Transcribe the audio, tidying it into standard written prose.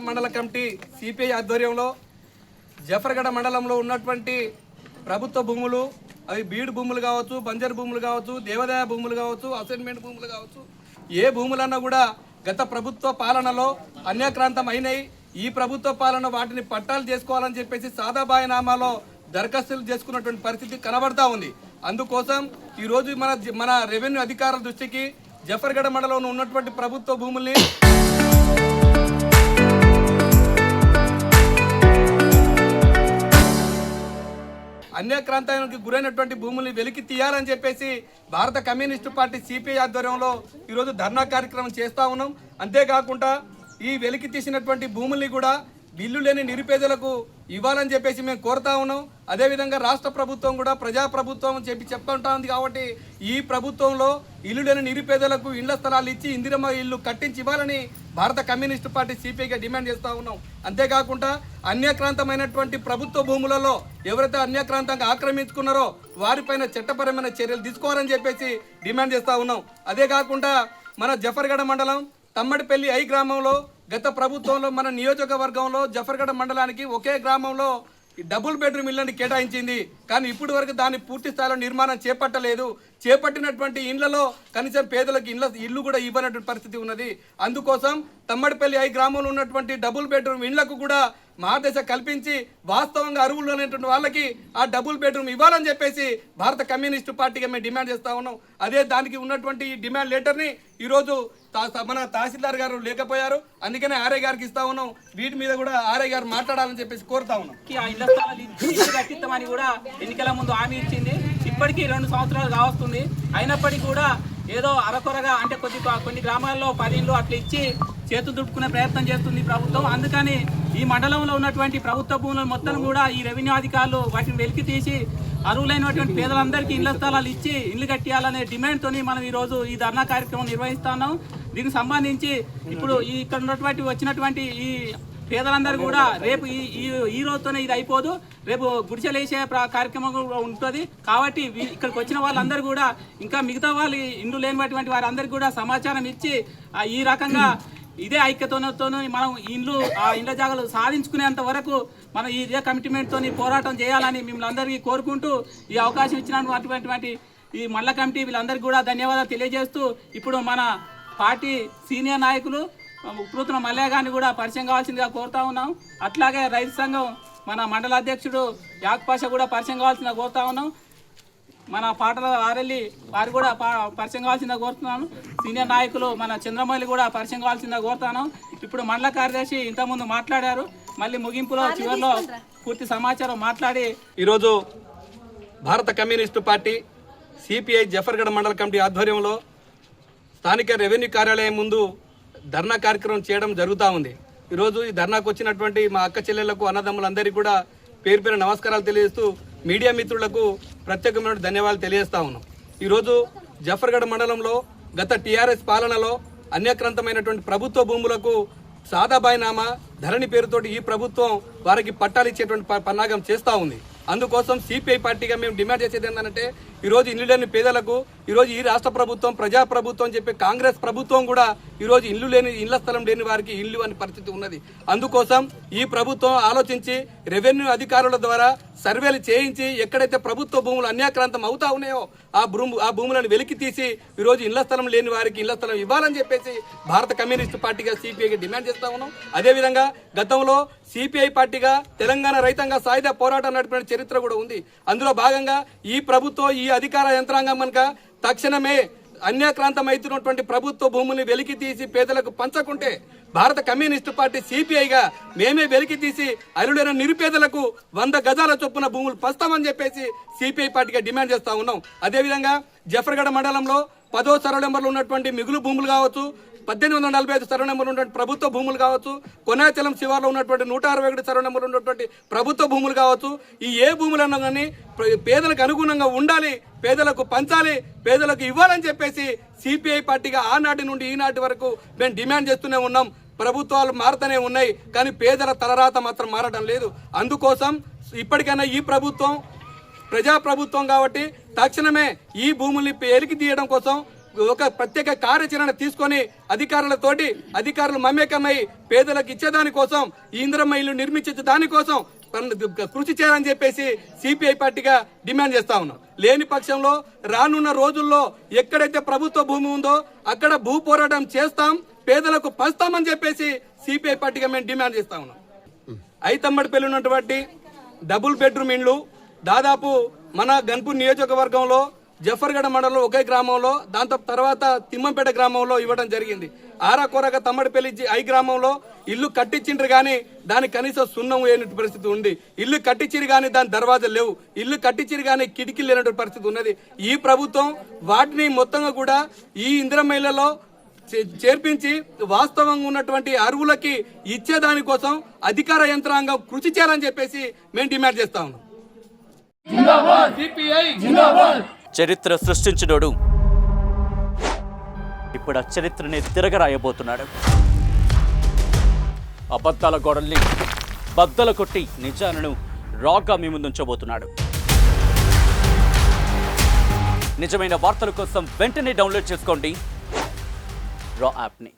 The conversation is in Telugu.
మండల కమిటీ సిపిఐ ఆధ్వర్యంలో జఫర్గఢ మండలంలో ఉన్నటువంటి ప్రభుత్వ భూములు, అవి బీడు భూములు కావచ్చు, బంజరు భూములు కావచ్చు, దేవాదాయ భూములు కావచ్చు, అసైన్మెంట్ భూములు కావచ్చు, ఏ భూములన్నా కూడా గత ప్రభుత్వ పాలనలో అన్యాక్రాంతం అయినాయి. ఈ ప్రభుత్వ పాలన వాటిని పట్టాలు చేసుకోవాలని చెప్పేసి సాదాబాయినామాలో దరఖాస్తులు చేసుకున్నటువంటి పరిస్థితి కనబడతా ఉంది. అందుకోసం ఈరోజు మన రెవెన్యూ అధికారుల దృష్టికి జఫర్గఢ మండలంలో ఉన్నటువంటి ప్రభుత్వ భూముల్ని అన్యాక్రాంతానికి గురైనటువంటి భూముల్ని వెలికి తీయాలని చెప్పేసి భారత కమ్యూనిస్టు పార్టీ సిపిఐ ఆధ్వర్యంలో ఈరోజు ధర్నా కార్యక్రమం చేస్తూ ఉన్నాం. అంతేకాకుండా ఈ వెలికి తీసినటువంటి భూముల్ని కూడా ఇల్లు లేని నిరుపేదలకు ఇవ్వాలని చెప్పేసి మేము కోరుతా ఉన్నాం. అదేవిధంగా రాష్ట్ర ప్రభుత్వం కూడా ప్రజాప్రభుత్వం అని చెప్తుంటా ఉంది. కాబట్టి ఈ ప్రభుత్వంలో ఇల్లు లేని నిరుపేదలకు ఇళ్ల స్థలాలు ఇచ్చి ఇందిరమ్మ ఇల్లు కట్టించి ఇవ్వాలని భారత కమ్యూనిస్టు పార్టీ సిపిఐగా డిమాండ్ చేస్తూ ఉన్నాం. అంతేకాకుండా అన్యాక్రాంతమైనటువంటి ప్రభుత్వ భూములలో ఎవరైతే అన్యాక్రాంతంగా ఆక్రమించుకున్నారో వారిపైన చట్టపరమైన చర్యలు తీసుకోవాలని చెప్పేసి డిమాండ్ చేస్తూ ఉన్నాం. అదే కాకుండా మన జఫర్గఢ మండలం తమ్మడిపల్లి ఐ గ్రామంలో గత ప్రభుత్వంలో మన నియోజకవర్గంలో జఫర్గఢ మండలానికి ఒకే గ్రామంలో డబుల్ బెడ్రూమ్ ఇళ్ళని కేటాయించింది. కానీ ఇప్పటి వరకు దాన్ని పూర్తి స్థాయిలో నిర్మాణం చేపట్టలేదు. చేపట్టినటువంటి ఇండ్లలో కనీసం పేదలకు ఇల్లు కూడా ఇవ్వనటువంటి పరిస్థితి ఉన్నది. అందుకోసం తమ్మడిపల్లి ఐ గ్రామంలో ఉన్నటువంటి డబుల్ బెడ్రూమ్ ఇండ్లకు కూడా మహాదశ కల్పించి వాస్తవంగా అర్హులు అనేటువంటి వాళ్ళకి ఆ డబుల్ బెడ్రూమ్ ఇవ్వాలని చెప్పేసి భారత కమ్యూనిస్టు పార్టీగా మేము డిమాండ్ చేస్తూ ఉన్నాం. అదే దానికి ఉన్నటువంటి డిమాండ్ లెటర్ని ఈరోజు మన తహసీల్దార్ గారు లేకపోయారు, అందుకనే ఆర్ఐ గారికి ఇస్తా ఉన్నాం. వీటి మీద కూడా ఆర్ఐ గారు మాట్లాడాలని చెప్పేసి కోరుతా ఉన్నాం. కట్టిస్తామని కూడా ఎన్నికల ముందు హామీ ఇచ్చింది. ఇప్పటికీ 2 సంవత్సరాలు కావస్తుంది. అయినప్పటికీ కూడా ఏదో అరకొరగా అంటే కొన్ని గ్రామాల్లో 10 ఇళ్ళు అట్లా ఇచ్చి చేతులు దుడుకునే ప్రయత్నం చేస్తుంది ప్రభుత్వం. అందుకని ఈ మండలంలో ఉన్నటువంటి ప్రభుత్వ భూములు మొత్తం కూడా ఈ రెవెన్యూ అధికారులు వాటిని వెలికి తీసి అర్హులైనటువంటి పేదలందరికీ ఇళ్ల స్థలాలు ఇచ్చి ఇల్లు కట్టియాలనే డిమాండ్తో మనం ఈరోజు ఈ ధర్నా కార్యక్రమం నిర్వహిస్తున్నాం. దీనికి సంబంధించి ఇప్పుడు ఇక్కడ ఉన్నటువంటి వచ్చినటువంటి ఈ పేదలందరూ కూడా రేపు ఈ రోజుతోనే ఇది అయిపోదు, రేపు గుడిసెలేసే కార్యక్రమం కూడా ఉంటుంది. కాబట్టి ఇక్కడికి వచ్చిన వాళ్ళందరూ కూడా ఇంకా మిగతా వాళ్ళు ఇండ్లు లేనటువంటి వారందరికీ కూడా సమాచారం ఇచ్చి ఈ రకంగా ఇదే ఐక్యతతో మనం ఇండ్ల జాగాలు సాధించుకునేంత వరకు మనం ఇదే కమిట్మెంట్తో పోరాటం చేయాలని మిమ్మల్ని అందరికీ కోరుకుంటూ ఈ అవకాశం ఇచ్చినటువంటి ఈ మండల కమిటీ వీళ్ళందరికీ కూడా ధన్యవాదాలు తెలియజేస్తూ ఇప్పుడు మన పార్టీ సీనియర్ నాయకులు ఉపృతుల మల్లయ్య గారిని కూడా పరిచయం కావాల్సిందిగా కోరుతా ఉన్నాం. అట్లాగే రైతు సంఘం మన మండల అధ్యక్షుడు యాక్పాష కూడా పరిచయం కావాల్సిందిగా కోరుతా ఉన్నాం. మన పాటల ఆరెల్లి వారు కూడా పరిచయం కావాల్సిందిగా కోరుతున్నాను. సీనియర్ నాయకులు మన చంద్రమౌళి కూడా పరిచయం కావాల్సిందిగా కోరుతాను. ఇప్పుడు మండల కార్యదర్శి ఇంతకుముందు మాట్లాడారు. మళ్ళీ ముగింపులో చివరిలో పూర్తి సమాచారం మాట్లాడి ఈరోజు భారత కమ్యూనిస్టు పార్టీ సిపిఐ జఫర్గఢ మండల కమిటీ ఆధ్వర్యంలో స్థానిక రెవెన్యూ కార్యాలయం ముందు ధర్నా కార్యక్రమం చేయడం జరుగుతూ ఉంది. ఈరోజు ఈ ధర్నాకు వచ్చినటువంటి మా అక్క చెల్లెళ్లకు, అన్నదమ్ములందరికీ కూడా పేరు పేరు నమస్కారాలు తెలియజేస్తూ మీడియా మిత్రులకు ప్రత్యేకమైన ధన్యవాదాలు తెలియజేస్తా ఉన్నాం. ఈరోజు జఫర్గఢ మండలంలో గత టీఆర్ఎస్ పాలనలో అన్యాక్రాంతమైనటువంటి ప్రభుత్వ భూములకు సాదాబాయినామా ధరణి పేరుతోటి ఈ ప్రభుత్వం వారికి పట్టాలు ఇచ్చేటువంటి పన్నాగం చేస్తూ ఉంది. అందుకోసం సిపిఐ పార్టీగా మేము డిమాండ్ చేసేది ఏంటంటే ఈరోజు ఇల్లు లేని పేదలకు ఈరోజు ఈ రాష్ట్ర ప్రభుత్వం ప్రజాప్రభుత్వం చెప్పే కాంగ్రెస్ ప్రభుత్వం కూడా ఈరోజు ఇళ్ల స్థలం లేని వారికి ఇల్లు అనే పరిస్థితి ఉన్నది. అందుకోసం ఈ ప్రభుత్వం ఆలోచించి రెవెన్యూ అధికారుల ద్వారా సర్వేలు చేయించి ఎక్కడైతే ప్రభుత్వ భూములు అన్యాక్రాంతం అవుతా ఉన్నాయో ఆ భూములను వెలికి తీసి ఈరోజు ఇళ్ల స్థలం లేని వారికి ఇళ్ల స్థలం ఇవ్వాలని చెప్పేసి భారత కమ్యూనిస్టు పార్టీగా సిపిఐగా డిమాండ్ చేస్తా ఉన్నాం. అదేవిధంగా గతంలో సిపిఐ పార్టీగా తెలంగాణ రైతాంగ సాయుధ పోరాటం నడిపిన చరిత్ర కూడా ఉంది. అందులో భాగంగా ఈ ప్రభుత్వం ఈ అధికార యంత్రాంగం కనుక తక్షణమే అన్యాక్రాంతమైతున్నటువంటి ప్రభుత్వ భూముల్ని వెలికి తీసి పేదలకు పంచకుంటే భారత కమ్యూనిస్టు పార్టీ సిపిఐగా మేమే వెలికి తీసి అరులైన నిరుపేదలకు 100 గజాల చొప్పున భూములు పంచుతామని చెప్పేసి సిపిఐ పార్టీగా డిమాండ్ చేస్తా ఉన్నాం. అదేవిధంగా జఫర్గఢ మండలంలో 10వ సర్వే నెంబర్లు ఉన్నటువంటి మిగులు భూములు కావచ్చు, 1845 సర్వే నెంబర్లు ఉన్నటువంటి ప్రభుత్వ భూములు కావచ్చు, కొనాచలం శివార్లో ఉన్నటువంటి 161 సర్వే నెంబర్లు ఉన్నటువంటి ప్రభుత్వ భూములు కావచ్చు, ఈ ఏ భూములన్నా కానీ పేదలకు అనుగుణంగా ఉండాలి, పేదలకు పంచాలి, పేదలకు ఇవ్వాలని చెప్పేసి సిపిఐ పార్టీగా ఆనాటి నుండి ఈనాటి వరకు మేము డిమాండ్ చేస్తూనే ఉన్నాం. ప్రభుత్వాలు మారుతూనే ఉన్నాయి, కానీ పేదల తలరాత మాత్రం మారడం లేదు. అందుకోసం ఇప్పటికైనా ఈ ప్రభుత్వం ప్రజాప్రభుత్వం కాబట్టి తక్షణమే ఈ భూముల్ని ఎలికి తీయడం కోసం ఒక ప్రత్యేక కార్యాచరణ తీసుకొని అధికారులు మమేకమై పేదలకు ఇచ్చేదాని కోసం ఈ ఇందిరమ్మ ఇల్లు నిర్మించే దానికోసం కృషి చేయాలని చెప్పేసి సిపిఐ పార్టీగా డిమాండ్ చేస్తా ఉన్నాం. లేని పక్షంలో రానున్న రోజుల్లో ఎక్కడైతే ప్రభుత్వ భూమి ఉందో అక్కడ భూ పోరాటం చేస్తాం, పేదలకు పంచుతామని చెప్పేసి సిపిఐ పార్టీగా మేము డిమాండ్ చేస్తా ఉన్నాం. ఐతమ్మడిపల్లి ఉన్నటువంటి డబుల్ బెడ్రూమ్ ఇండ్లు దాదాపు మన గన్పూర్ నియోజకవర్గంలో జఫర్గఢ మండలంలో ఒకే గ్రామంలో, దాంతో తర్వాత తిమ్మంపేట గ్రామంలో ఇవ్వడం జరిగింది. ఆరాకొరగా తమ్మడిపల్లి ఐ గ్రామంలో ఇల్లు కట్టించిండ్రు కానీ దానికి కనీసం సున్నం లేని పరిస్థితి ఉంది. ఇల్లు కట్టించిరు కానీ దాని దర్వాజాలు లేవు, ఇల్లు కట్టించిరు కానీ కిటికీలు లేనటువంటి పరిస్థితి ఉన్నది. ఈ ప్రభుత్వం వాటిని మొత్తంగా కూడా ఈ ఇందిరమ్మ ఇళ్లలో చేర్పించి వాస్తవంగా ఉన్నటువంటి అర్హులకి ఇచ్చేదానికోసం అధికార యంత్రాంగం కృషి చేయాలని చెప్పేసి మేము డిమాండ్ చేస్తా ఉన్నాం. చరిత్ర సృష్టించినోడు ఇప్పుడు ఆ చరిత్రని తిరగరాయబోతున్నాడు. అబద్ధాల గోడల్ని బద్దలు కొట్టి నిజాలను రాగా మీ ముందుంచబోతున్నాడు. నిజమైన వార్తల కోసం వెంటనే డౌన్లోడ్ చేసుకోండి రా యాప్ని.